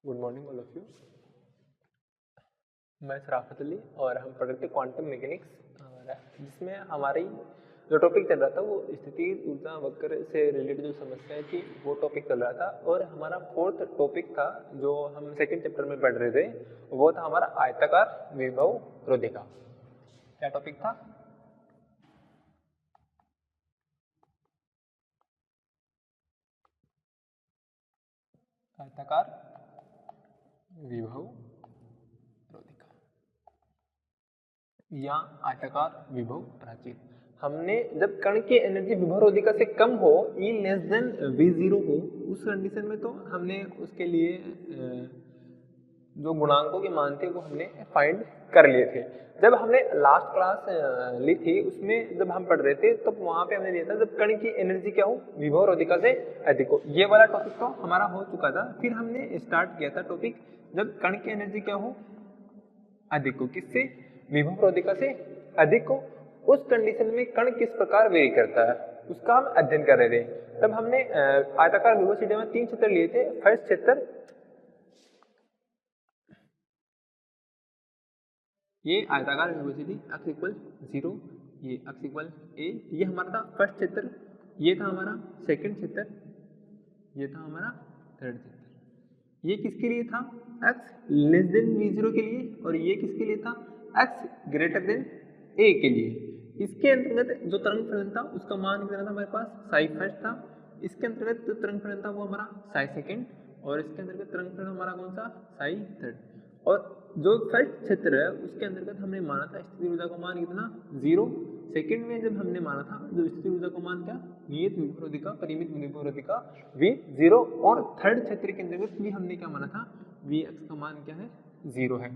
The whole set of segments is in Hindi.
Good morning all of you. मैं शराफत अली और हम पढ़ रहे थे क्वांटम मैकेनिक्स, और जिसमें हमारी जो टॉपिक चल रहा था वो स्थिति ऊर्जा वक्र से रिलेटेड जो समस्याएं थी वो टॉपिक चल रहा था। और हमारा फोर्थ टॉपिक था जो हम सेकंड चैप्टर में पढ़ रहे थे, वो था हमारा आयताकार विभव रोधिका। क्या टॉपिक था? आयताकार विभव रोधिका या आयताकार विभव प्राचीर। हमने जब कण की एनर्जी विभव रोधिका से कम हो, E लेस देन V0 हो, उस कंडीशन में तो हमने उसके लिए जो गुणांकों के मान थे वो हमने फाइंड कर लिए थे। जब हमने लास्ट क्लास ली थी उसमें जब हम पढ़ रहे थे तब तो वहां पे हमने लिया था जब कण की एनर्जी क्या हो, विभव रोधिका से अधिक हो। ये वाला टॉपिक तो हमारा हो चुका था। फिर हमने स्टार्ट किया था टॉपिक जब कण की एनर्जी क्या हो, अधिक हो। किससे? विभव रोधिका से अधिक हो। उस कंडीशन में कण किस प्रकार वेरी करता है उसका हम अध्ययन कर रहे थे। तब हमने आयताकार विभव सीढ़ी में 3 क्षेत्र लिए थे। फर्स्ट क्षेत्र ये आयताकार विभव सीढ़ी x इक्वल 0, ये x इक्वल a, ये हमारा था फर्स्ट क्षेत्र। ये था हमारा सेकंड क्षेत्र, ये था हमारा थर्ड क्षेत्र। ये किसके लिए था? x लेस देन v0 के लिए, और ये किसके लिए था? x ग्रेटर देन a के लिए। इसके अंतर्गत जो तरंग फलन था उसका मान कितना था हमारे पास? साई फर्स्ट था। इसके अंतर्गत जो तरंग फलन था वो हमारा साई सेकंड, और इसके अंतर्गत तरंग फलन हमारा कौन सा? साई थर्ड। और जो फर्स्ट क्षेत्र है उसके अंतर्गत हमने माना था स्थिति ऊर्जा का मान कितना? 0। सेकंड में जब हमने माना था जो स्थिति ऊर्जा का मान क्या? नियत विभव रोधिका, परिमित विभव रोधिका V0। और थर्ड क्षेत्र के अंतर्गत भी हमने क्या माना था? Vx का मान क्या है? 0 है।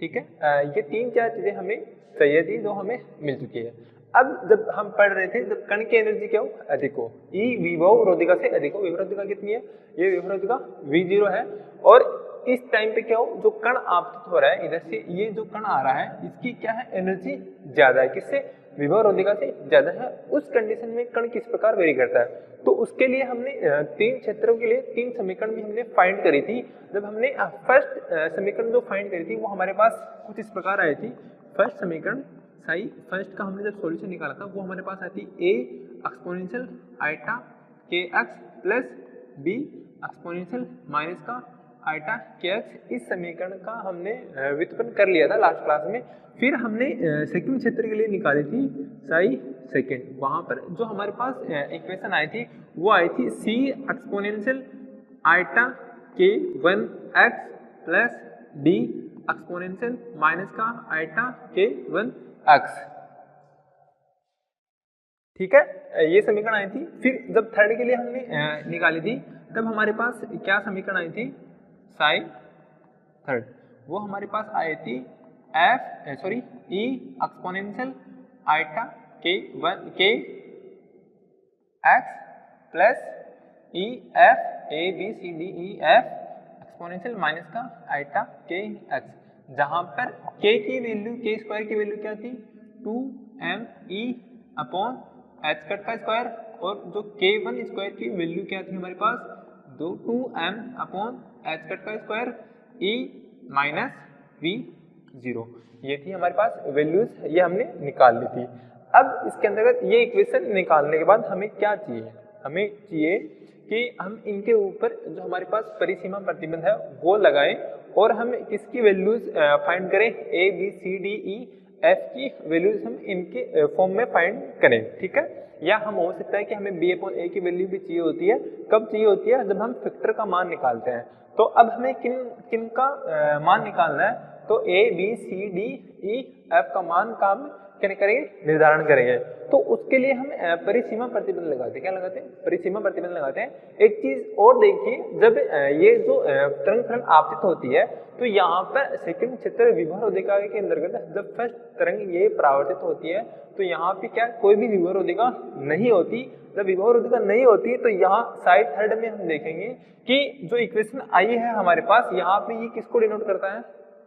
ठीक है, ये 3-4 चीजें हमें चाहिए थी जो हमें मिल चुकी है। अब जब हम पढ़ रहे थे जब कण की एनर्जी क्या हो, अधिक हो, E विभव रोधिका से अधिक हो। विभव रोधिका कितनी है? ये विभव रोधिका V0 है। और इस टाइम पे क्या हो, जो कण आपतित हो रहा है इधर से, ये जो कण आ रहा है इसकी क्या है? एनर्जी ज्यादा है। किससे? विभव रोधिका से ज्यादा है। उस कंडीशन में कण किस प्रकार वेरी करता है, तो उसके लिए हमने 3 क्षेत्रों के लिए 3 समीकरण भी हमने फाइंड करी थी। जब हमने फर्स्ट समीकरण जो फाइंड करी थी वो हमारे पास कुछ इस प्रकार आई थी। फर्स्ट समीकरण साई फर्स्ट का हमने जब सॉल्यूशन निकाला था वो हमारे पास आती a exponential eta K x plus b exponential minus का आइटा के एक्स। इस समीकरण का हमने व्युत्पन्न कर लिया था लास्ट क्लास में। फिर हमने सेकंड क्षेत्र के लिए निकाली थी साई सेकंड। वहां पर जो हमारे पास इक्वेशन आई थी वो आई थी c एक्सपोनेंशियल आइटा के 1x plus d exponential minus का आइटा के 1x। ठीक है, ये समीकरण आई थी। फिर जब थर्ड के लिए हमने निकाली थी तब हमारे पास क्या समीकरण आई थी? साई थर्ड। वो हमारे पास आई थी e एक्सपोनेंशियल आइटा के 1 x plus e f a b c d e f exponential minus का आइटा के x, जहां पर k की वैल्यू, k स्क्वायर की वैल्यू क्या थी? 2m e upon h cut का स्क्वायर, और जो k1 स्क्वायर की वैल्यू क्या थी हमारे पास? 2m अपॉन h कट का स्क्वायर e माइनस v0। ये थी हमारे पास वैल्यूज, ये हमने निकाल ली थी। अब इसके अंतर्गत ये इक्वेशन निकालने के बाद हमें क्या चाहिए? हमें चाहिए कि हम इनके ऊपर जो हमारे पास परिसीमा प्रतिबंध है वो लगाएं, और हम किसकी वैल्यूज फाइंड करें? a b c d e f की वैल्यूज हम इनके फॉर्म में फाइंड करें। ठीक है, या हम हो सकता है कि हमें b अपॉन a की वैल्यू भी चाहिए होती है। कब चाहिए होती है? जब हम फैक्टर का मान निकालते हैं। तो अब हमें किन का मान निकालना है? तो a b c d e f का मान का हम क्या करेंगे? निर्धारण करेंगे। तो उसके लिए हम परिसीमा प्रतिबंध लगाते हैं। क्या लगाते हैं? परिसीमा प्रतिबंध लगाते हैं। एक चीज और देखिए, जब ये जो तरंग फलन आपतित होती है तो यहाँ पर सेकंड क्षेत्र विभव रोधिका के अंतर्गत जब फर्स्ट तरंग ये परावर्तित होती है तो यहाँ पे क्या कोई भी विभव रोधिका नहीं होती। जब विभव रोधिका नहीं होती तो यहाँ साइड थर्ड में हम देखेंगे कि जो इक्वेशन आई है हमारे पास, यहाँ पे ये किसको डिनोट करता है?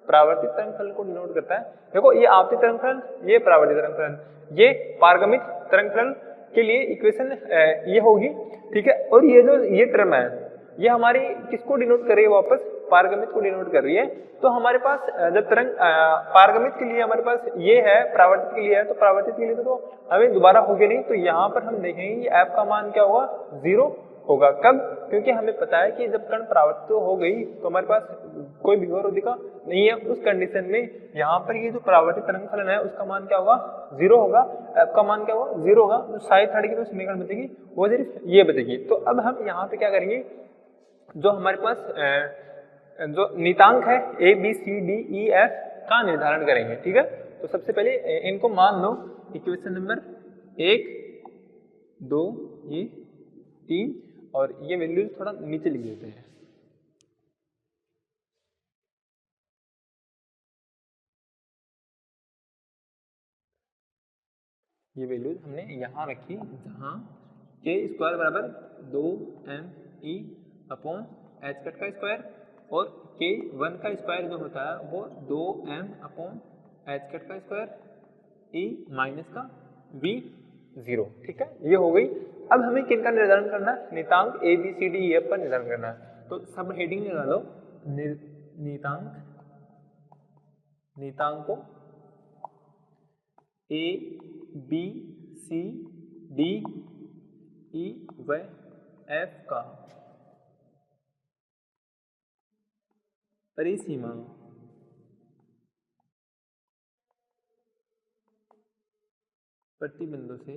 परावर्तित तरंग फलन को डिनोट करता है। देखो, ये आपतित तरंग फलन, ये परावर्तित तरंग फलन, ये पारगमित तरंग फलन के लिए इक्वेशन ये होगी। ठीक है, और ये जो ये टर्म है ये हमारी किसको डिनोट कर रही है, वापस पारगमित को डिनोट कर रही है। तो हमारे पास जब तरंग पारगमित के लिए हमारे पास ये है, परावर्तित के लिए है, तो परावर्तित के लिए तो हमें दोबारा होगी नहीं, तो यहाँ पर हम देखेंगे कि f का मान क्या होगा, 0 होगा। कब? क्योंकि हमें पता है कि जब कण परावर्तित हो गई तो हमारे पास कोई विभव रोधिका नहीं है, उस कंडीशन में यहाँ पर ये जो परावर्तित तरंग फलन है उसका मान क्या होगा, 0 होगा। f का मान क्या होगा, 0 होगा। तो साइड थर्ड की जो समीकरण बचेगी वो सिर्फ ये बचेगी। तो अब हम यहाँ पे क्या करेंगे, जो हमारे पास जो नितांक है A B C D E F का निर्धारण करेंगे, ठीक है। तो सबसे पहले इनको मान लो, इक्वेशन नंबर 1 2 ये 3 और ये वैल्यू थोड़ा नीचे लिख देते हैं। ये वैल्यूज हमने यहाँ रखी, जहाँ के स्क्वायर बराबर 2m e upon H cut का स्क्वायर और के 1 का स्क्वायर जो होता है वो 2m अपॉन एच कट का स्क्वायर e माइनस का v 0, ठीक है। ये हो गई। अब हमें किन का निर्धारण करना है, नितांक A B C D E F का निर्धारण करना है। तो सब हेडिंग लगा लो, नितांकों ए बी सी डी ई व एफ का परिसीमा प्रतिबंधों से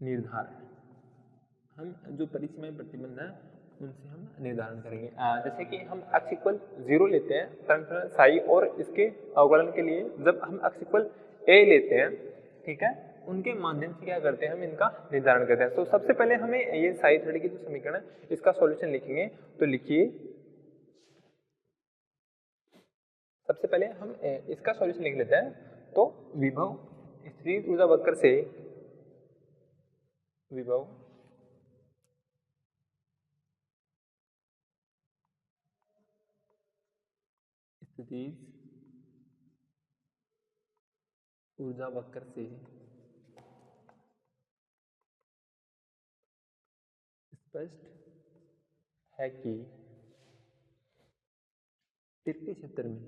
निर्धारण, हम जो परिसीमाएं प्रतिबंध है उनसे हम निर्धारण करेंगे। जैसे कि हम x इक्वल 0 लेते हैं तरंग फलन साई, और इसके अवकलन के लिए जब हम x इक्वल a लेते हैं, ठीक है, उनके माध्यम से क्या करते हैं, हम इनका निर्धारण करते हैं। तो सबसे पहले हमें ये साई थर्ड की जो समीकरण है इसका सॉल्यूशन लिखेंगे। तो लिखिए, सबसे पहले हम इसका सॉल्यूशन लिख लेते हैं। तो विभव स्थिर ऊर्जा वक्र से विभव स्थितिज ऊर्जा वक्र से स्पष्ट है कि तृतीय क्षेत्र में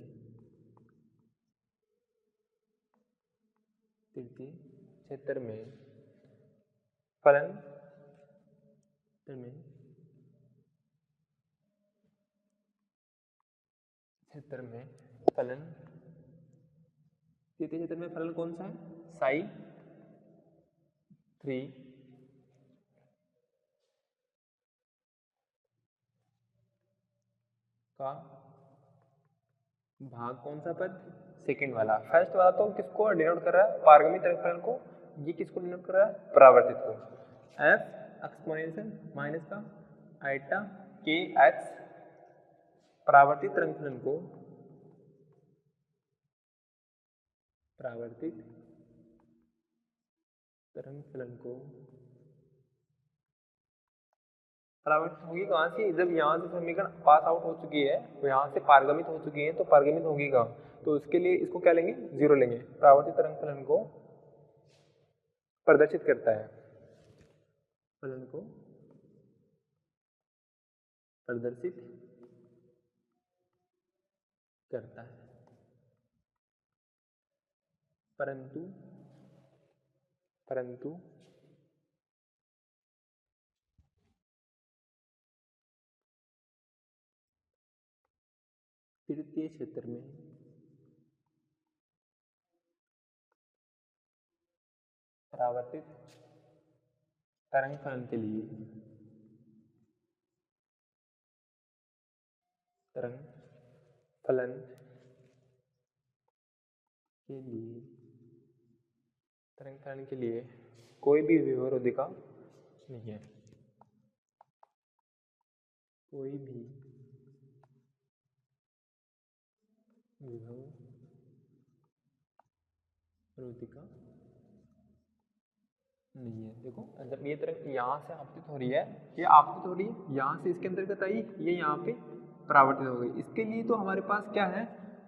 फलन तृतीय क्षेत्र में फलन कौन सा है, साई 3 का भाग कौन सा पद, सेकंड वाला। फर्स्ट वाला तो किसको डिनोट कर रहा है, पारगमित तरंग फलन को। ये किसको डिनोट कर रहा है, परावर्तित को। f एक्सपोनेंशियल माइनस का आइटा के एक्स परावर्तित तरंग फलन को परावर्तित होगी कहाँ से, जब यहाँ से समीकरण पास आउट हो चुकी है तो यहाँ से पारगमित हो चुकी है, तो पारगमित होगी कहाँ, तो उसके लिए इसको क्या लेंगे, 0 लेंगे। परावर्तित तरंग फलन को प्रदर्शित करता है, परंतु तृतीय क्षेत्र में परावर्तित तरंग फलन के लिए कोई भी विभव रोधिका नहीं है, देखो जब ये तरंग यहाँ से आपतित हो रही है, ये आपतित हो रही है, यहाँ से इसके अंतर्गत आई, ये यहाँ पे परावर्तित हो गई। इसके लिए तो हमारे पास क्या है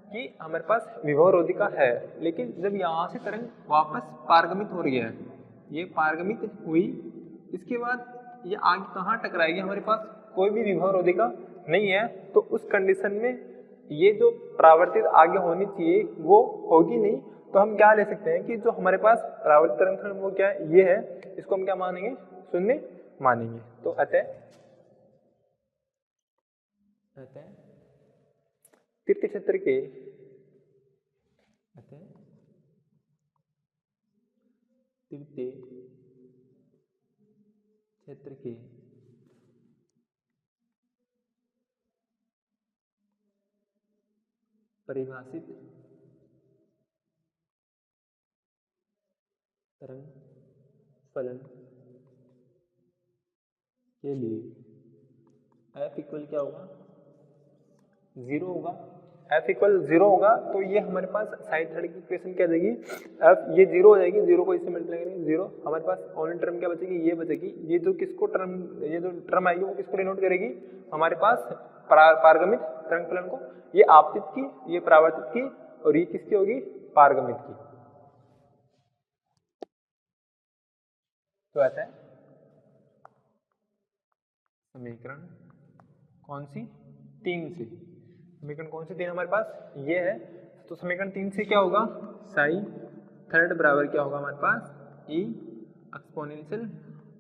कि हमारे पास विभव रोधिका है, लेकिन जब यहाँ से तरंग वापस पारगमित हो रही है, ये पारगमित हुई, इसके बाद ये आगे कहाँ टकराएगी, हमारे पास कोई भी विभव रोधिका नहीं है, तो उस कंडीशन में ये जो परावर्तित आगे होनी चाहिए वो होगी नहीं। तो हम क्या ले सकते हैं कि जो हमारे पास परावर्तित तरंगफलन वो क्या है, ये है, इसको हम क्या मानेंगे, शून्य मानेंगे। तो अतः तृतीय क्षेत्र के तृतीय क्षेत्र के परिभाषित तरंग फलन के लिए f इक्वल क्या होगा, 0 होगा। f इक्वल 0 होगा तो ये हमारे पास साइड थर्ड की इक्वेशन क्या जाएगी, f ये 0 हो जाएगी, 0 को इससे मल्टीप्लाई करेंगे 0, हमारे पास ओनली टर्म क्या बचेगी, ये बचेगी। ये जो किसको टर्म, ये जो टर्म आएगी वो किसको डिनोट करेगी, हमारे पास पारगमित तरंग फलन को। ये आपतित की, ये परावर्तित की, और ये किसकी होगी, पारगमित की। तो ऐसा है समीकरण कौन सी, 3 से, समीकरण कौन सी 3 हमारे पास ये है। तो समीकरण 3 से क्या होगा, साई थर्ड बराबर क्या होगा हमारे पास, ई एक्सपोनेंशियल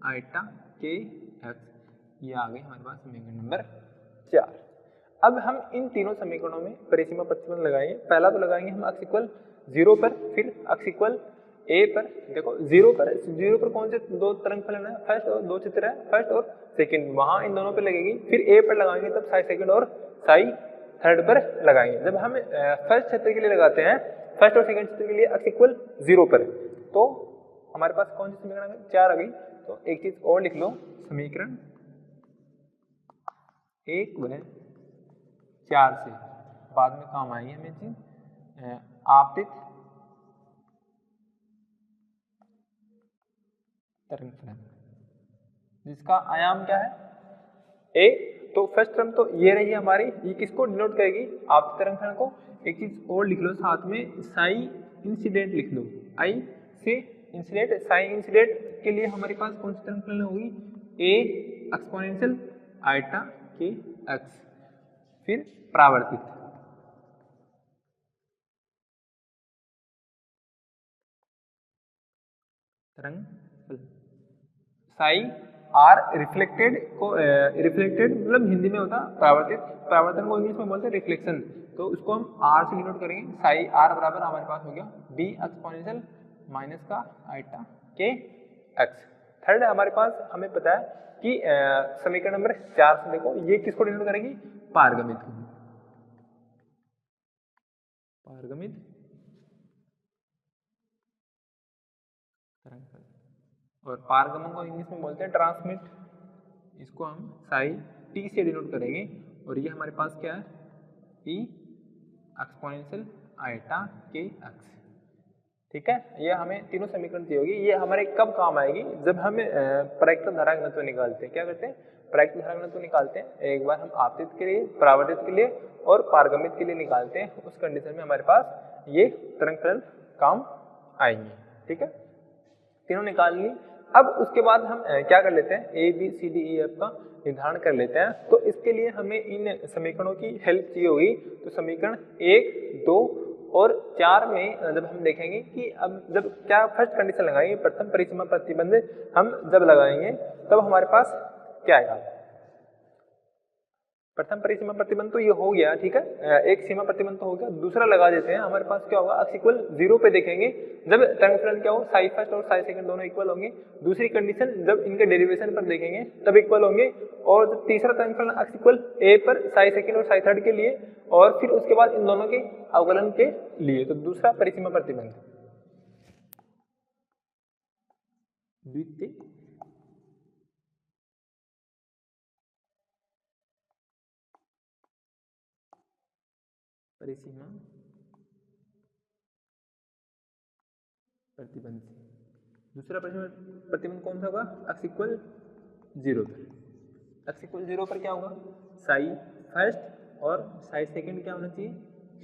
आइटा के एक्स। ये आ गई हमारे पास समीकरण नंबर 4। अब हम इन तीनों समीकरणों में परिसीमा प्रतिबंध लगाएंगे। पहला तो लगाएंगे हम x इक्वल 0 पर, फिर x इक्वल a पर। देखो 0 पर कौन से दो तरंग फलन है, फर्स्ट और दो चित्र है, फर्स्ट और सेकंड, वहां इन दोनों पे लगेगी। फिर a पर लगाएंगे तब साई सेकंड और साई थर्ड पर लगाएंगे। जब हम फर्स्ट क्षेत्र के लिए लगाते हैं, फर्स्ट और सेकंड क्षेत्र के लिए x इक्वल 0 पर, तो हमारे पास कौन सी समीकरण आ गई, 4 आ गई। तो एक चीज और लिख लो, समीकरण 1 व 4 से बाद में काम आएगी हमें चीज, आपतित तरंग फलन जिसका आयाम क्या है, a। तो फर्स्ट टर्म तो ये रही हमारी, ये किसको डिनोट करेगी, आपतित तरंग फलन को। एक चीज और लिख लो साथ में, साई इंसिडेंट लिख लो, आई से इंसिडेंट। साई इंसिडेंट के लिए हमारे पास कौन सी तरंग फलन होगी, a exponential eta K x, फिर परावर्तित तरंग फलन। साई आर रिफ्लेक्टेड को, रिफ्लेक्टेड मतलब हिंदी में होता परावर्तित, परावर्तन को इंग्लिश में बोलते हैं रिफ्लेक्शन। तो उसको हम आर से डिनोट करेंगे। साई आर बराबर हमारे पास हो गया बी एक्सपोनेंशियल माइनस का आइटा के एक्स। थर्ड हमारे पास हमें पता है कि समीकरण नंबर 4 से देखो, ये किसको डिनोट करेगी, पारगमित को, पारगमित तरंग फलन। और पारगमन को इंग्लिश में बोलते हैं ट्रांसमिट, इसको हम साई टी से डिनोट करेंगे। और ये हमारे पास क्या है, ई एक्सपोनेंशियल आइटा के एक्स। ठीक है, ये हमें तीनों समीकरण चाहिए होगी। ये हमारे कब काम आएगी, जब हम परावर्तित धारा घनत्व निकालते हैं। क्या करते हैं, परावर्तित धारा घनत्व निकालते हैं। एक बार हम आपतित के लिए, परावर्तित के लिए और पारगमित के लिए निकालते हैं, उस कंडीशन में हमारे पास ये तरंग फलन काम आएंगे। ठीक है, तीनों निकाल ली। अब उसके बाद हम क्या कर लेते हैं, A B C D E F का निर्धारण कर लेते हैं। तो इसके लिए हमें इन समीकरणों की हेल्प चाहिए होगी। तो समीकरण 1, 2 और 4 में जब हम देखेंगे कि अब जब क्या फर्स्ट कंडीशन लगाएंगे, प्रथम परिसीमा प्रतिबंध हम जब लगाएंगे तब हमारे पास क्या आएगा, प्रथम परिसीमा प्रतिबंध तो ये हो गया। ठीक है, एक सीमा प्रतिबंध तो हो गया। दूसरा लगा देते हैं, हमारे पास क्या होगा, x इक्वल 0 पे देखेंगे जब तरंग फलन क्या हो, साई फर्स्ट और साई सेकंड दोनों इक्वल होंगे। दूसरी कंडीशन जब इनके डेरिवेशन पर देखेंगे तब इक्वल होंगे। और जब तीसरा तरंग फलन x इक्वल a पर साई सेकंड और साई थर्ड के लिए, और फिर उसके बाद इन दोनों के अवकलन के लिए। तो दूसरा परिसीमा प्रतिबंध, द्वितीय परिसीमा प्रतिबंध। दूसरा परिसीमा प्रतिबंध कौन सा होगा, x इक्वल 0 पर। x इक्वल 0 पर क्या होगा, साई फर्स्ट और साई सेकंड क्या होना चाहिए,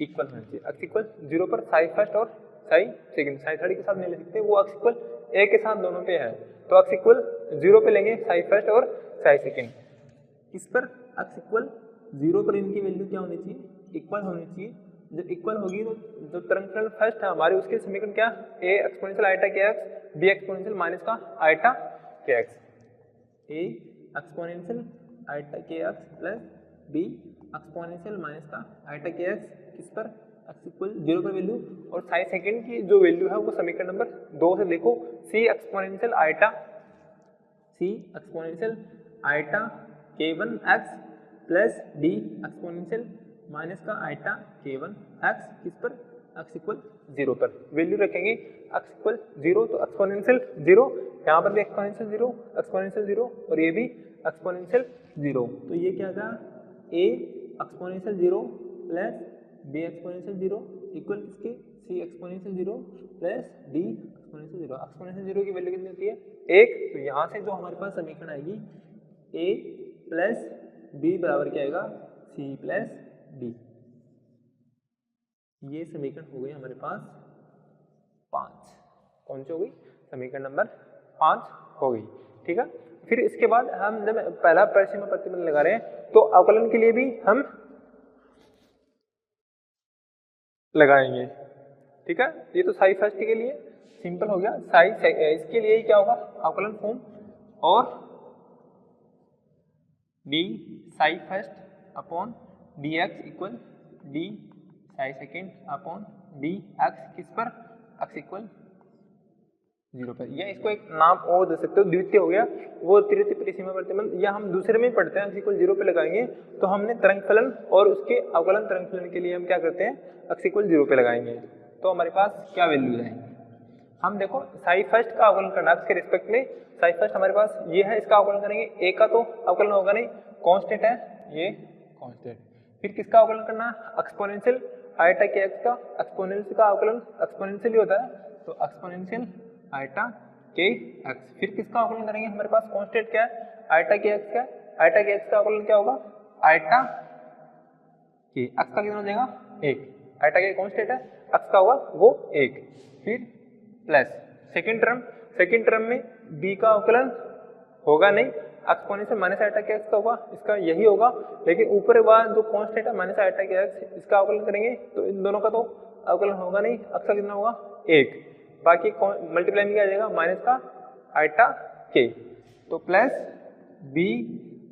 इक्वल होना चाहिए। x इक्वल 0 पर साई फर्स्ट और साई सेकंड, साई थर्ड के साथ नहीं ले सकते, वो x इक्वल a के साथ दोनों पे है। तो x इक्वल 0 पे लेंगे साई फर्स्ट और साई सेकेंड। किस पर? x इक्वल 0 पर इनकी वैल्यू क्या होनी चाहिए? इक्वल होनी चाहिए। जब इक्वल होगी तो जो तरंग फलन फर्स्ट है हमारे उसके समीकरण क्या? a exponential eta K x b exponential minus का iota K x. a exponential eta K x plus b exponential minus का आइटा के एक्स। किस पर? x इक्वल 0 पर वैल्यू। और साई सेकेंड की जो वैल्यू है वो समीकरण नंबर 2 से देखो, c exponential iota k1 x plus d exponential minus का आइटा k1 x। किस पर? x इक्वल 0 पर वैल्यू रखेंगे x इक्वल 0 तो एक्सपोनेंशियल 0, यहाँ पर भी एक्सपोनेंशियल 0, एक्सपोनेंशियल 0 और ये भी एक्सपोनेंशियल 0। तो ये क्या था? a exponential 0 plus b exponential 0 equal किसके? c exponential 0 plus d exponential 0। Exponential 0 की वैल्यू कितनी होती है? 1। तो यहाँ से जो हमारे पास समीकरण आएगी a प्लस b बराबर क्या आएगा? c plus d। ये समीकरण हो गई हमारे पास 5। कौन सी हो गई? समीकरण नंबर 5 हो गई। ठीक है। फिर इसके बाद हम जब पहला परिसीमा प्रतिबंध लगा रहे हैं तो अवकलन के लिए भी हम लगाएंगे। ठीक है। ये तो साई फर्स्ट के लिए सिंपल हो गया। साई इसके लिए क्या होगा? अवकलन फॉर्म और D Sai first upon D x equal D Sai second upon D x. किस पर? एक्स इक्वल 0 पर। या इसको एक नाम और दे सकते हो, द्वितीय हो गया वो तृतीय परिसीमा प्रतिबंध। या हम दूसरे में पढ़ते हैं, एक्स इक्वल 0 पे लगाएंगे तो हमने तरंग फलन और उसके अवकलन तरंग फलन के लिए हम क्या करते हैं? एक्स इक्वल 0 पे लगाएंगे। तो हमारे पास क्या वैल्यू है? हम देखो साई फर्स्ट का अवकलन करना इसके रिस्पेक्ट में। साई फर्स्ट हमारे पास ये है, इसका अवकलन करेंगे। ए का तो अवकलन होगा नहीं, कांस्टेंट है ये कांस्टेंट। फिर किसका अवकलन करना है? एक्सपोनेंशियल आइटा के एक्स का। एक्सपोनेंशियल का अवकलन एक्सपोनेंशियल ही होता है, तो एक्सपोनेंशियल आइटा के एक्स। फिर किसका अवकलन करेंगे? हमारे पास कांस्टेंट क्या है? आइटा के एक्स का। आइटा के एक्स का अवकलन क्या होगा? आइटा के एक्स का कितना हो जाएगा? 1। आइटा के कांस्टेंट है, एक्स का होगा वो 1। फिर प्लस सेकेंड टर्म में b का अवकलन होगा नहीं, exponential minus iota K x का होगा, इसका यही होगा। लेकिन ऊपर वाला जो कांस्टेंट है माइनस आइटा के एक्स, इसका अवकलन करेंगे तो इन दोनों का तो अवकलन होगा नहीं, एक्स का कितना होगा? 1। बाकी मल्टीप्लाई में क्या आ जाएगा? माइनस का आइटा के। तो प्लस b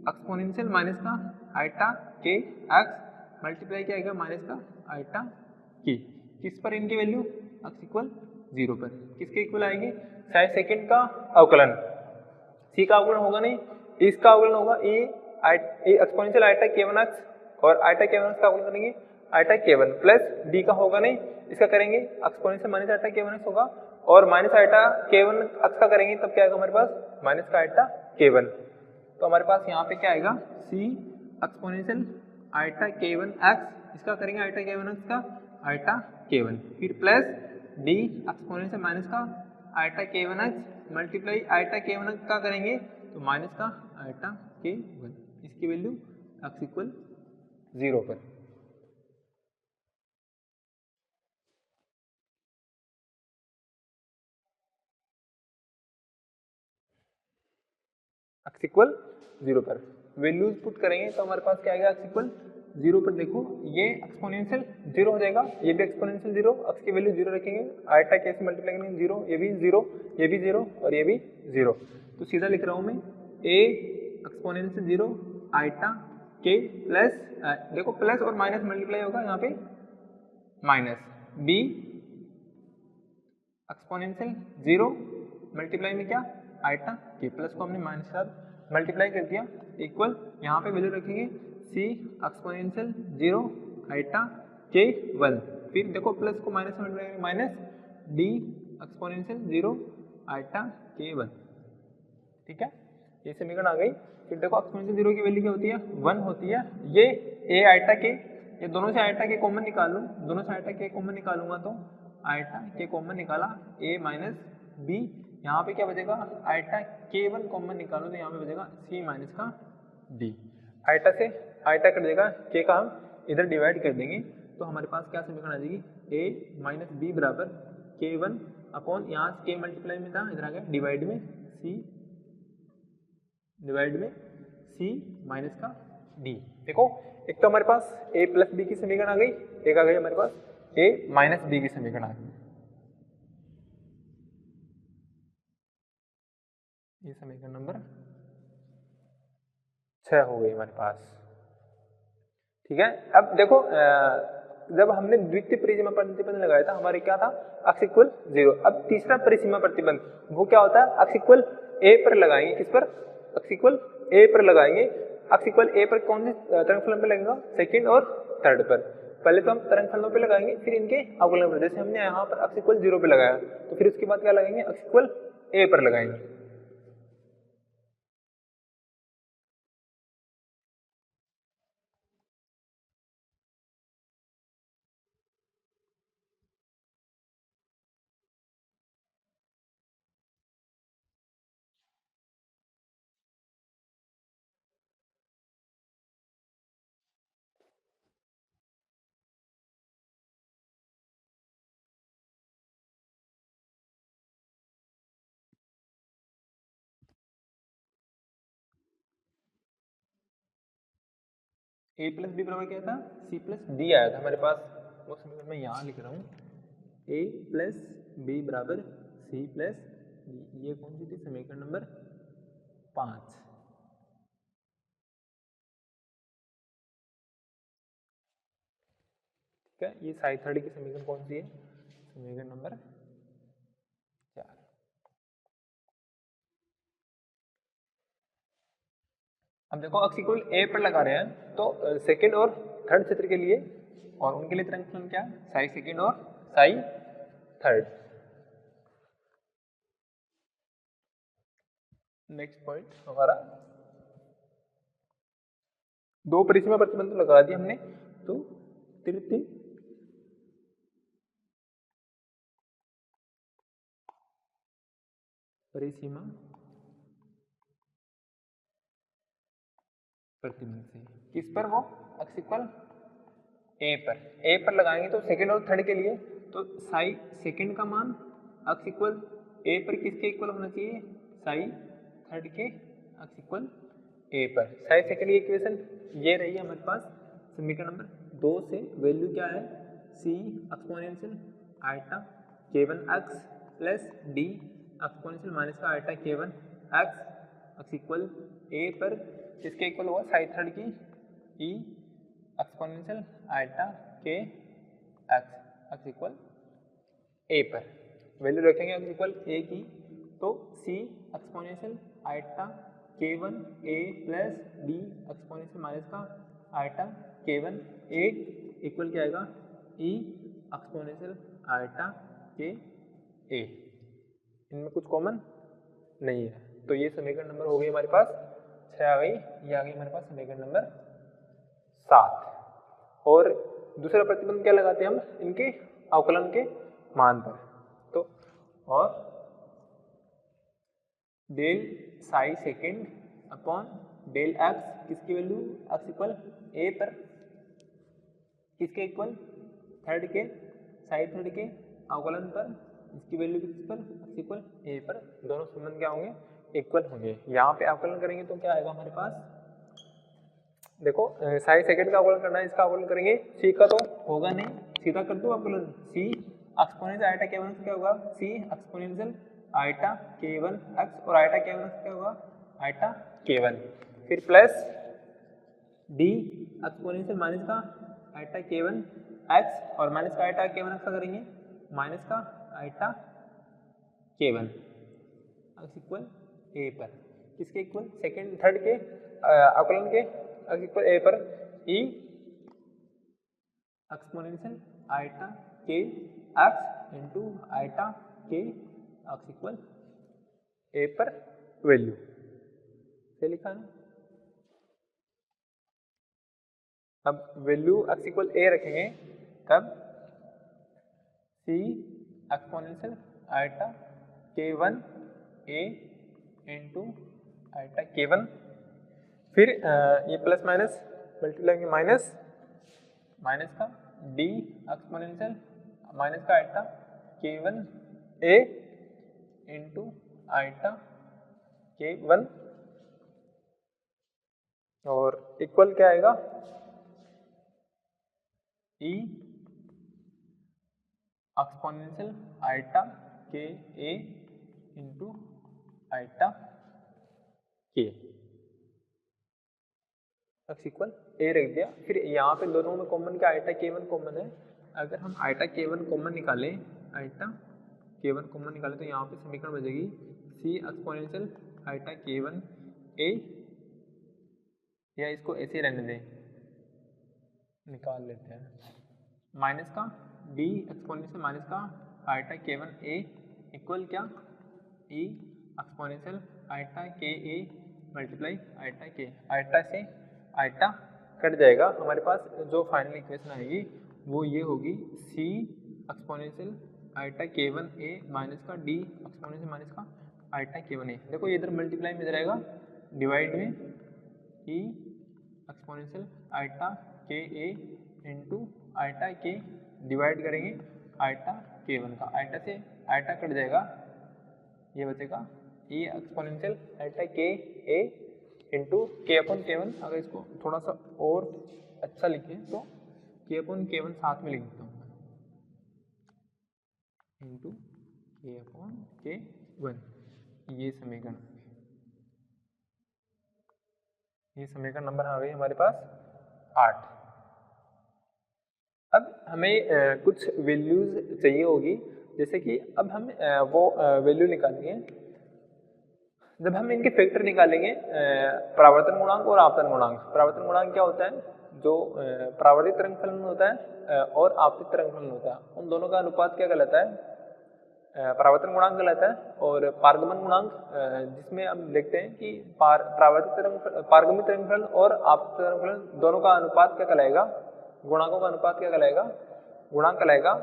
एक्सपोनेंशियल माइनस का आइटा के एक्स मल्टीप्लाई क्या आएगा? माइनस का आइटा के। किस पर इनकी वैल्यू? एक्स इक्वल 0 पर। किसके इक्वल आएगी? साई सेकेंड का अवकलन। सी का अवकलन होगा नहीं, इसका अवकलन होगा A exponential iota k1 x और आइटा k1 x का अवकलन करेंगे आइटा k1 प्लस डी का होगा नहीं, इसका करेंगे exponential minus iota k1 x होगा और माइनस आइटा k1 x का करेंगे तब क्या आएगा हमारे पास? माइनस का आइटा k1। तो हमारे पास यहाँ पे क्या आएगा? सी एक्सपोनेंशियल आइटा k1 x, इसका करेंगे आइटा k1 x का आइटा k1। फिर प्लस डी एक्सपोनेंशियल माइनस का iota k1 x multiply iota k1 x का करेंगे तो माइनस का आइटा k1। इसकी वैल्यू x इक्वल 0 पर। x इक्वल 0 पर वैल्यूज पुट करेंगे तो हमारे पास क्या आएगा? x इक्वल 0 पर। देखो ये एक्सपोनेंशियल 0 हो जाएगा, ये भी एक्सपोनेंशियल 0, x की वैल्यू 0 रखेंगे, आइटा के से मल्टीप्लाई करेंगे 0, ये भी 0, ये भी 0 और ये भी 0। तो सीधा लिख रहा हूँ मैं a एक्सपोनेंशियल 0 आइटा के प्लस, देखो प्लस और माइनस मल्टीप्लाई होगा यहाँ पे माइनस, b एक्सपोनेंशियल 0 मल्टीप्लाई में क्या? आइटा के, प्लस को हमने माइनस के साथ मल्टीप्लाई कर दिया इक्वल, यहाँ पे वैल्यू रखेंगे c एक्सपोनेंशियल 0 आइटा के 1। फिर देखो प्लस को माइनस में मल्टीप्लाई करेंगे माइनस d एक्सपोनेंशियल 0 आइटा के 1। ठीक है, ये समीकरण आ गई। फिर देखो एक्सपोनेंशियल 0 की वैल्यू क्या होती है? 1 होती है। ये a आइटा के, ये दोनों से आइटा के कॉमन निकाल लूँ, दोनों से आइटा के कॉमन निकालूंगा तो आइटा के कॉमन निकाला a माइनस b, यहाँ पे क्या बचेगा? आइटा k1 कॉमन निकालो तो यहाँ पे बचेगा c माइनस का d। आइटा से आइटा कर देगा, k का हम इधर डिवाइड कर देंगे तो हमारे पास क्या समीकरण आ जाएगी? a माइनस b बराबर k1 अपॉन यहाँ k मल्टीप्लाई में था, इधर आ गया डिवाइड में c डिवाइड में सी माइनस का डी। देखो एक तो हमारे पास ए प्लस बी की समीकरण आ गई, एक आ गई हमारे पास ए माइनस बी की समीकरण आ गई। ये समीकरण नंबर 6 हो गई हमारे पास। ठीक है, अब देखो जब हमने द्वितीय परिसीमा प्रतिबंध लगाया था हमारे क्या था, अक्ष इक्वल 0। अब तीसरा परिसीमा प्रतिबंध वो क्या होता है, अक्ष इक्वल ए पर लगाएंगे। किस पर, अक्ष इक्वल ए पर लगाएंगे। अक्ष इक्वल ए पर कौन से तरंग फलन पे लगेगा, सेकंड और थर्ड पर। पहले तो हम तरंग फलनों पे लगाएंगे, फिर इनके अवकलन पर। जैसे हमने यहाँ पर अक्ष इक्वल 0 पे लगाया, तो फिर उसके बाद क्या लगाएंगे, अक्ष इक्वल ए पर लगाएंगे। ए प्लस बी बराबर क्या था, सी प्लस डी आया था हमारे पास। वो समीकरण मैं यहाँ लिख रहा हूँ, ए प्लस बी बराबर सी प्लस डी। ये कौन सी थी, समीकरण नंबर 5। ठीक है, ये साई थर्ड की समीकरण कौन सी है, समीकरण नंबर 4। अब देखो अक्ष इक्वल ए पर लगा रहे हैं, तो सेकंड और थर्ड क्षेत्र के लिए और उनके लिए तरंग फलन क्या, साई सेकंड और साई थर्ड। नेक्स्ट पॉइंट हमारा, दो परिसीमा प्रतिबंध लगा दिए हमने, तो तृतीय परिसीमा प्रतिबंध से किस पर, वो अक्ष इक्वल ए पर। ए पर लगाएंगे तो सेकंड और थर्ड के लिए, तो साई सेकंड का मान अक्ष इक्वल ए पर किसके इक्वल होना चाहिए, साई थर्ड के अक्ष इक्वल ए पर। साई सेकंड की इक्वेशन ये रही है हमारे पास समीकरण नंबर 2 से। वैल्यू क्या है, C exponential iota k1 x plus D exponential minus का आइटा k1 x अक्ष इक्वल ए पर किसके इक्वल हुआ, साई थर्ड की E exponential eta K x अक्ष इक्वल ए पर। वैल्यू रखेंगे अक्ष इक्वल ए की, तो C exponential iota k1 a plus D exponential minus का आइटा k1 a इक्वल क्या आएगा, ई एक्सपोनेंशियल आइटा के ए। इनमें कुछ कॉमन नहीं है, तो ये समीकरण नंबर हो गई हमारे पास 6 आ गई। ये आ गई हमारे पास समीकरण नंबर 7। और दूसरा प्रतिबंध क्या लगाते हैं हम, इनके अवकलन के मान पर। तो और del psi second upon del x किसकी वैल्यू, एक्स इक्वल ए पर किसके इक्वल, थर्ड के साई थर्ड के अवकलन पर, इसकी वैल्यू किस पर, एक्स इक्वल ए पर। दोनों संबंध क्या होंगे, इक्वल होंगे। यहाँ पे अवकलन करेंगे तो क्या आएगा हमारे पास, देखो साई सेकंड का अवकलन करना है, इसका अवकलन करेंगे, सी का तो होगा नहीं, सीधा कर दो अवकलन। सी एक्सपोनेंशियल आइटा k1 क्या होगा, सी एक्सपोनेंशियल आइटा k1 x और आइटा k1 क्या होगा, आइटा k1। फिर प्लस डी एक्सपोनेंशियल माइनस का आइटा k1 x और माइनस का आइटा k1 x का करेंगे, माइनस का iota k1 x equal A पर किसके इक्वल, सेकंड थर्ड के अवकलन के x इक्वल ए पर ई exponential eta K x into eta K x equal A पर वैल्यू से लिखा है। अब वैल्यू x इक्वल ए रखेंगे, तब C exponential iota k1 a into eta k1, फिर ये plus minus multiply minus, minus का डी एक्सपोनेंशियल माइनस का iota k1 a into eta k1 और इक्वल क्या आएगा, E exponential eta K A into eta K x equal A रख दिया। फिर यहाँ पे दोनों में कॉमन क्या, आइटा के वन कॉमन है। अगर हम आइटा के वन कॉमन निकालें, आइटा के वन कॉमन निकालें तो यहाँ पे समीकरण बचेगी सी एक्सपोनेंशियल आइटा के वन ए, या इसको ऐसे रहने दें, निकाल लेते हैं, माइनस का डी एक्सपोनेंशियल माइनस का आइटा के वन ए इक्वल क्या, ई exponential eta K A multiply iota के। आइटा से आइटा कट जाएगा, हमारे पास जो फाइनल इक्वेशन आएगी वो ये होगी सी एक्सपोनेंशियल आइटा के वन ए माइनस का डी एक्सपोनेंशियल माइनस का आइटा के वन ए। देखो ये इधर मल्टीप्लाई में रहेगा, डिवाइड में ई exponential eta K A into eta के, डिवाइड करेंगे आइटा के वन का, आइटा से आइटा कट जाएगा, ये बचेगा ई exponential eta K A into के अपन के वन। अगर इसको थोड़ा सा और अच्छा लिखें तो के अपन के वन साथ में लिख देता हूँ, इंटू के अपन के वन। ये समीकरण, ये समीकरण नंबर आ गई हमारे पास 8। अब हमें कुछ वैल्यूज चाहिए होगी, जैसे कि अब हम वो वैल्यू निकालेंगे जब हम इनके फैक्टर निकालेंगे, परावर्तन गुणांक और आपतन गुणांक। परावर्तन गुणांक क्या होता है, जो परावर्तित तरंग फलन होता है और आपतित तरंग फलन होता है, उन दोनों का अनुपात क्या कहलाता है, परावर्तन गुणांक कहलाता है। और पारगमन गुणांक, जिसमें हम देखते हैं कि पारगमित तरंग फलन और आपतित तरंग फलन दोनों का अनुपात क्या कहलाएगा, गुणांकों का अनुपात क्या कहलाएगा, गुणांक कहलाएगा।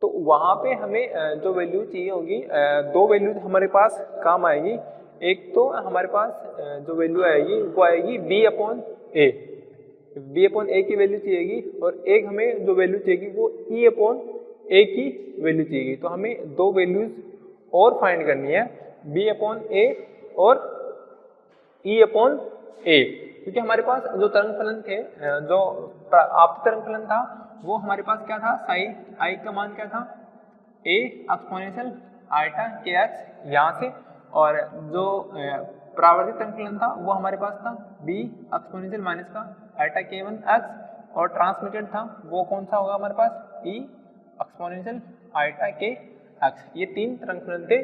तो वहाँ पे हमें जो वैल्यू चाहिए होगी, दो वैल्यू हमारे पास काम आएगी। एक तो हमारे पास जो वैल्यू आएगी वो आएगी बी अपॉन ए, बी अपॉन ए की वैल्यू चाहिएगी, और एक हमें जो वैल्यू चाहिएगी वो ई अपॉन ए की वैल्यू चाहिएगी। तो हमें दो वैल्यूज और फाइंड करनी है, बी अपॉन ए और ई अपॉन ए, क्योंकि हमारे पास जो तरंग फलन थे, जो आपतित तरंग फलन था वो हमारे पास क्या था, साइन आई का मान क्या था, ए एक्सपोनेंशियल आइटा के एक्स यहाँ से, और जो परावर्तित तरंग फलन था वो हमारे पास था बी एक्सपोनेंशियल माइनस का आइटा के वन एक्स, और ट्रांसमिटेड था वो कौन सा होगा हमारे पास, ई एक्सपोनेंशियल आइटा के एक्स। ये तीन तरंग फलन थे।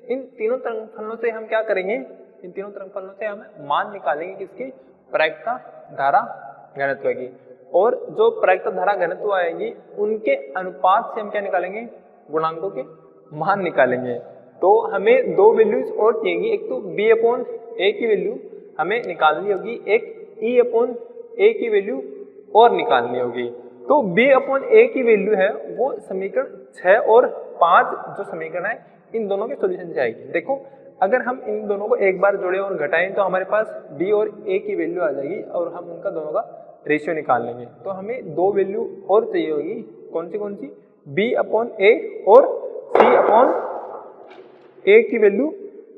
इन तीनों तरंग फलनों से हम क्या करेंगे, इन तीनों तरंग फलनों से हम मान निकालेंगे किसके, प्रायिकता धारा घनत्व की, और जो प्रायिकता धारा घनत्व आएगी उनके अनुपात से हम क्या निकालेंगे, गुणांकों के मान निकालेंगे। तो हमें दो वैल्यूज और चाहिए, एक तो बी अपॉन ए की वैल्यू हमें निकालनी होगी, एक ई अपॉन ए की वैल्यू और निकालनी होगी। तो बी अपॉन ए की वैल्यू है वो समीकरण 6 और 5 जो समीकरण है इन दोनों के सॉल्यूशन से आएगी। देखो अगर हम इन दोनों को एक बार जोड़े और घटाएं तो हमारे पास बी और ए की वैल्यू आ जाएगी, और हम उनका दोनों का रेशियो निकाल लेंगे। तो हमें दो वैल्यू और चाहिए होगी, कौन सी, बी अपॉन ए और सी अपॉन ए की वैल्यू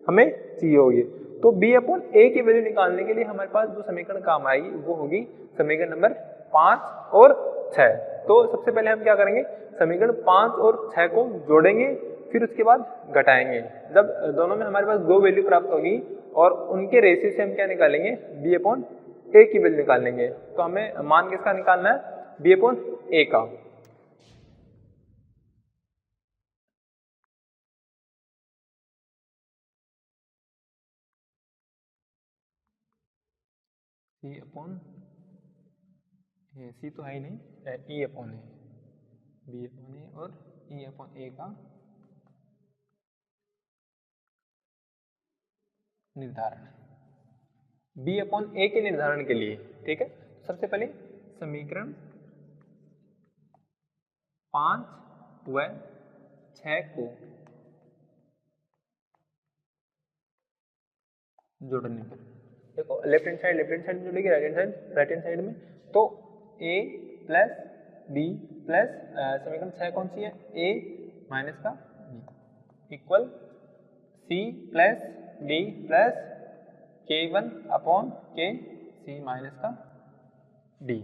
हमें चाहिए होगी। तो बी अपॉन ए की वैल्यू निकालने के लिए हमारे पास जो समीकरण काम आएगी वो होगी समीकरण नंबर 5 और 6। तो सबसे पहले हम क्या करेंगे, समीकरण 5 और 6 को जोड़ेंगे, फिर उसके बाद घटाएंगे। जब दोनों में हमारे पास दो वैल्यू प्राप्त होगी और उनके रेशियो से हम क्या निकालेंगे, बी अपॉन ए की वैल्यू निकालेंगे। तो हमें मान किसका निकालना है, बी अपॉन ए का। सी अपॉन ए, सी तो है ही नहीं, ई अपॉन ए, बी अपॉन ए और ई अपॉन ए का निर्धारण, बी अपॉन ए के निर्धारण के लिए। ठीक है, सबसे पहले समीकरण 5 व 6 को जोड़ने पर, देखो लेफ्ट हैंड साइड में जोड़ेगी, राइट हैंड साइड में। तो a प्लस बी प्लस समीकरण 6 कौन सी है, a माइनस का b equal C plus D plus K1 upon के सी माइनस का डी।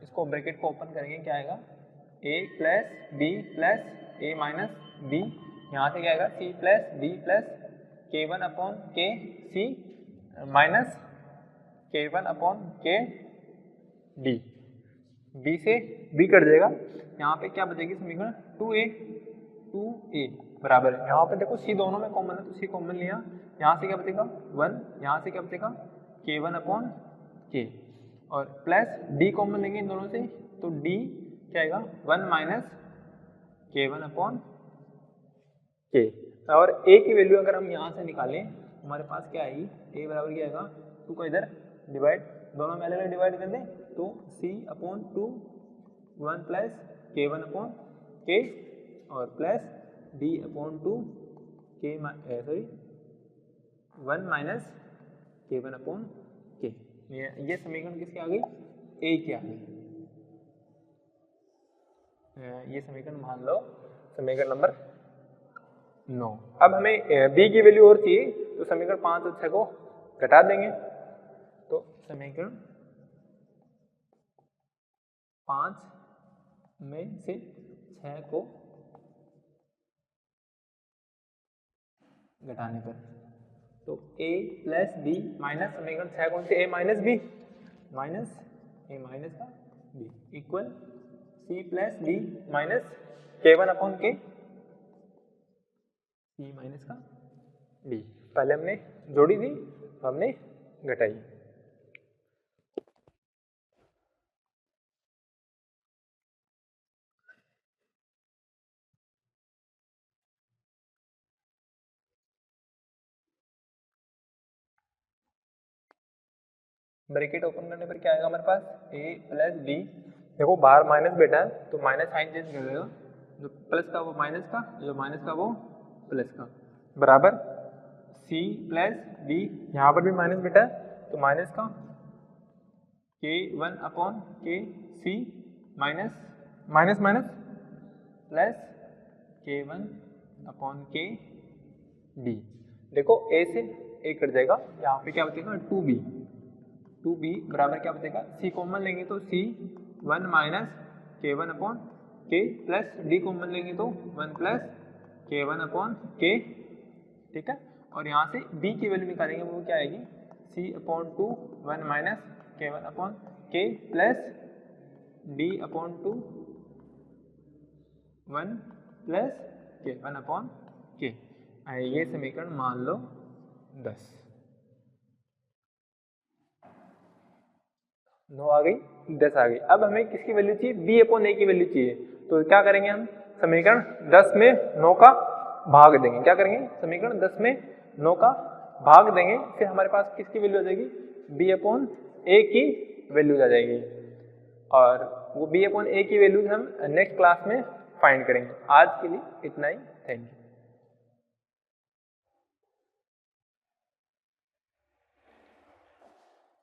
इसको ब्रैकेट को ओपन करेंगे, क्या आएगा a plus B plus A minus B, यहाँ से क्या आएगा c plus D plus K1 upon के सी माइनस K1 अपॉन के डी। b से b कट जाएगा, यहाँ पे क्या बचेगी समीकरण 2a बराबर है। यहाँ पे देखो c दोनों में कॉमन है तो c कॉमन लिया, यहाँ से क्या बचेगा 1, यहाँ से क्या बचेगा K1 अपॉन के, और प्लस d कॉमन लेंगे इन दोनों से तो d क्या आएगा 1 माइनस K1 अपॉन के। और a की वैल्यू अगर हम यहाँ से निकालें हमारे पास क्या आएगी, a बराबर क्या आएगा 2 को इधर डिवाइड, दोनों में अलग अलग डिवाइड कर दें तो c upon 2 1 plus K1 upon के और प्लस d अपॉन 2 के sorry 1 minus K1 upon K. ये समीकरण किसकी आ गई, a की आ गई। ये समीकरण मान लो समीकरण नंबर 9। अब हमें b की वैल्यू और चाहिए तो समीकरण 5 और 6 को घटा देंगे, तो समीकरण 5 में से 6 को घटाने पर तो a प्लस बी माइनस समीकरण 6 कौन सी, a minus B minus a minus का b equal c plus D minus K1 upon k c minus का d। पहले हमने जोड़ी थी, हमने घटाई। ब्रैकेट ओपन करने पर क्या आएगा हमारे पास a प्लस b, देखो बाहर माइनस बैठा है तो माइनस साइन चेंज कर देगा, जो प्लस का वो माइनस का, जो माइनस का वो प्लस का, बराबर c प्लस b, यहाँ पर भी माइनस बैठा है तो माइनस का K1 अपॉन के C minus minus minus plus K1 upon के डी। देखो a से a कट जाएगा, यहाँ पे क्या बचेगा 2b बराबर क्या बचेगा, c कॉमन लेंगे तो c 1 minus K1 upon K plus d common लेंगे तो 1 प्लस K1 अपॉन के, ठीक है। और यहाँ से b की वैल्यू निकालेंगे वो क्या आएगी c upon 2 1 minus K1 upon K plus d upon 2 1 plus K1 upon K. ये समीकरण मान लो 10। 9 आ गई, 10 आ गई। अब हमें किसकी वैल्यू चाहिए, b अपॉन a की वैल्यू चाहिए, तो क्या करेंगे हम समीकरण 10 में 9 का भाग देंगे। क्या करेंगे समीकरण 10 में 9 का भाग देंगे, फिर हमारे पास किसकी वैल्यू आ जाएगी b अपॉन a की वैल्यू आ जाएगी, और वो b अपॉन a की वैल्यू हम नेक्स्ट क्लास में फाइंड करेंगे। आज के लिए इतना ही, थैंक यू।